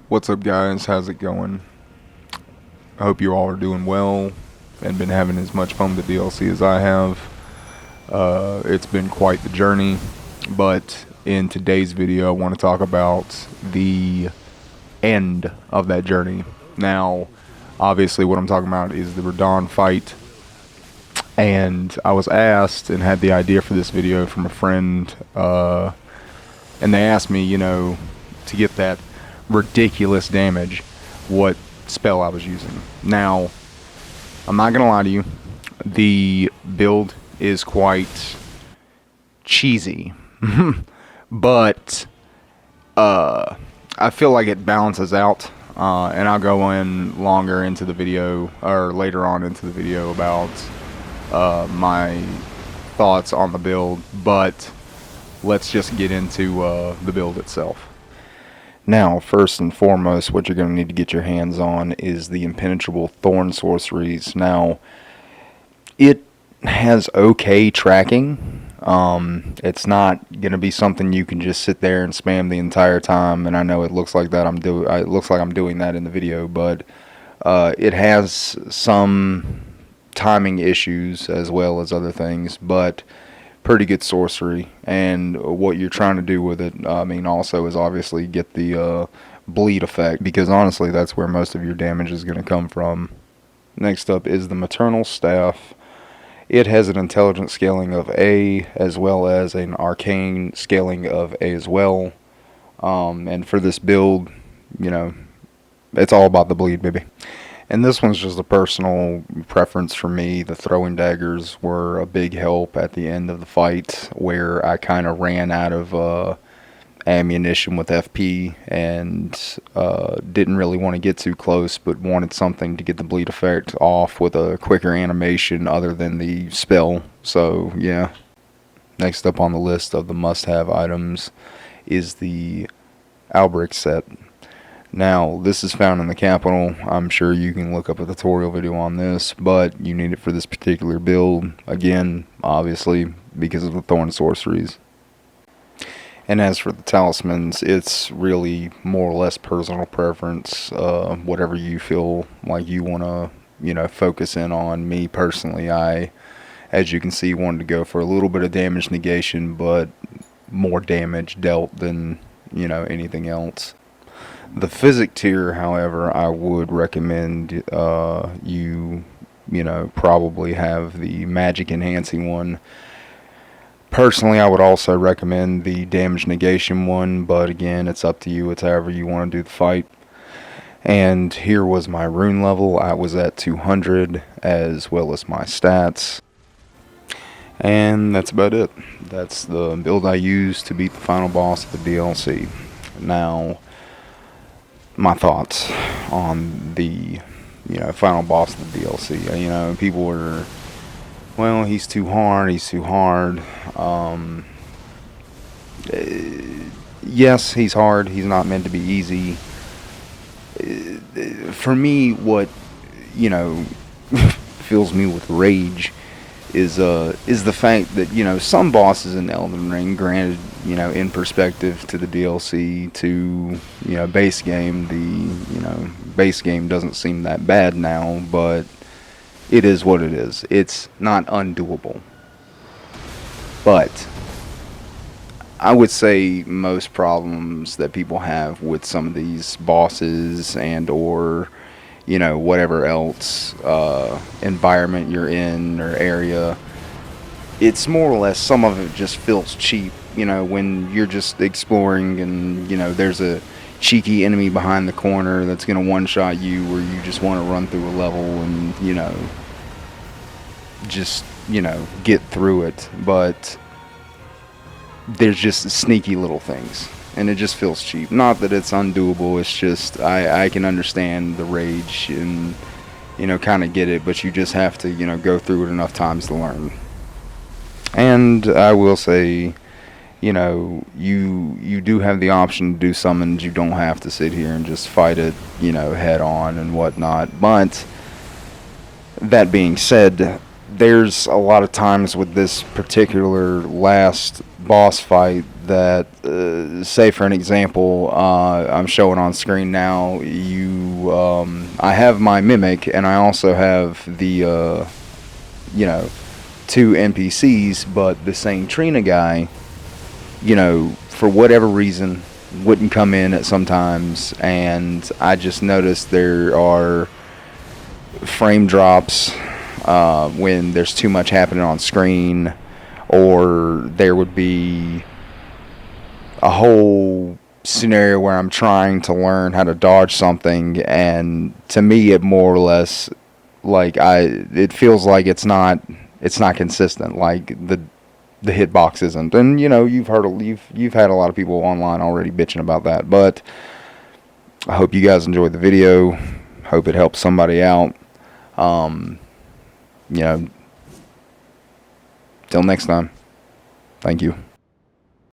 What's up, guys? How's it going? I hope you all are doing well and been having as much fun with the DLC as I have. It's been quite the journey, but in today's video I want to talk about the end of that journey. Now, obviously what I'm talking about is the Radon fight, and I was asked and had the idea for this video from a friend, and they asked me, to get that ridiculous damage, what spell I was using. Now, I'm not gonna lie to you, the build is quite cheesy, but I feel like it balances out, and I'll go in longer into the video, or later on into the video, about my thoughts on the build, but let's just get into the build itself. Now, first and foremost, what you're going to need to get your hands on is the Impenetrable Thorn Sorceries. Now, it has okay tracking. It's not going to be something you can just sit there and spam the entire time, and I know it looks like that it looks like I'm doing that in the video, but it has some timing issues as well as other things, but pretty good sorcery. And what you're trying to do with it, also is obviously get the bleed effect, because honestly that's where most of your damage is going to come from. Next up is the Maternal Staff. It has an intelligence scaling of A as well as an arcane scaling of A as well, and for this build, it's all about the bleed, baby. And this one's just a personal preference for me. The throwing daggers were a big help at the end of the fight, where I kind of ran out of ammunition with FP and didn't really want to get too close, but wanted something to get the bleed effect off with a quicker animation other than the spell. So yeah. Next up on the list of the must-have items is the Albric set. Now, this is found in the capital. I'm sure you can look up a tutorial video on this, but you need it for this particular build. Again, obviously, because of the Thorn Sorceries. And as for the talismans, it's really more or less personal preference. Whatever you feel like you want to, focus in on. Me, personally, I, as you can see, wanted to go for a little bit of damage negation, but more damage dealt than, anything else. The physic tier, however, I would recommend you probably have the magic enhancing one. Personally, I would also recommend the damage negation one, but again, it's up to you. It's however you want to do the fight. And here was my rune level. I was at 200, as well as my stats. And that's about it. That's the build I used to beat the final boss of the DLC. Now, my thoughts on the final boss of the DLC. People were, well, he's too hard, yes, he's hard, he's not meant to be easy. For me, what fills me with rage is the fact that some bosses in Elden Ring, granted, in perspective to the DLC, to base game, the base game doesn't seem that bad now, but it is what it is. It's not undoable. But I would say most problems that people have with some of these bosses and or whatever else environment you're in or area, it's more or less, some of it just feels cheap, when you're just exploring and there's a cheeky enemy behind the corner that's gonna one-shot you, or you just want to run through a level and just get through it, but there's just sneaky little things, and it just feels cheap. Not that it's undoable, it's just I can understand the rage and kind of get it, but you just have to go through it enough times to learn. And I will say, you do have the option to do summons. You don't have to sit here and just fight it head on and whatnot. But that being said, there's a lot of times with this particular last boss fight that, say for an example, I'm showing on screen now. I have my mimic, and I also have the, two NPCs, but the same Trina guy, for whatever reason, wouldn't come in at sometimes, and I just noticed there are frame drops when there's too much happening on screen, or there would be a whole scenario where I'm trying to learn how to dodge something, and to me it more or less, it feels like it's not consistent, like the hitbox isn't. And you've had a lot of people online already bitching about that, but I hope you guys enjoyed the video. Hope it helps somebody out. Till next time. Thank you.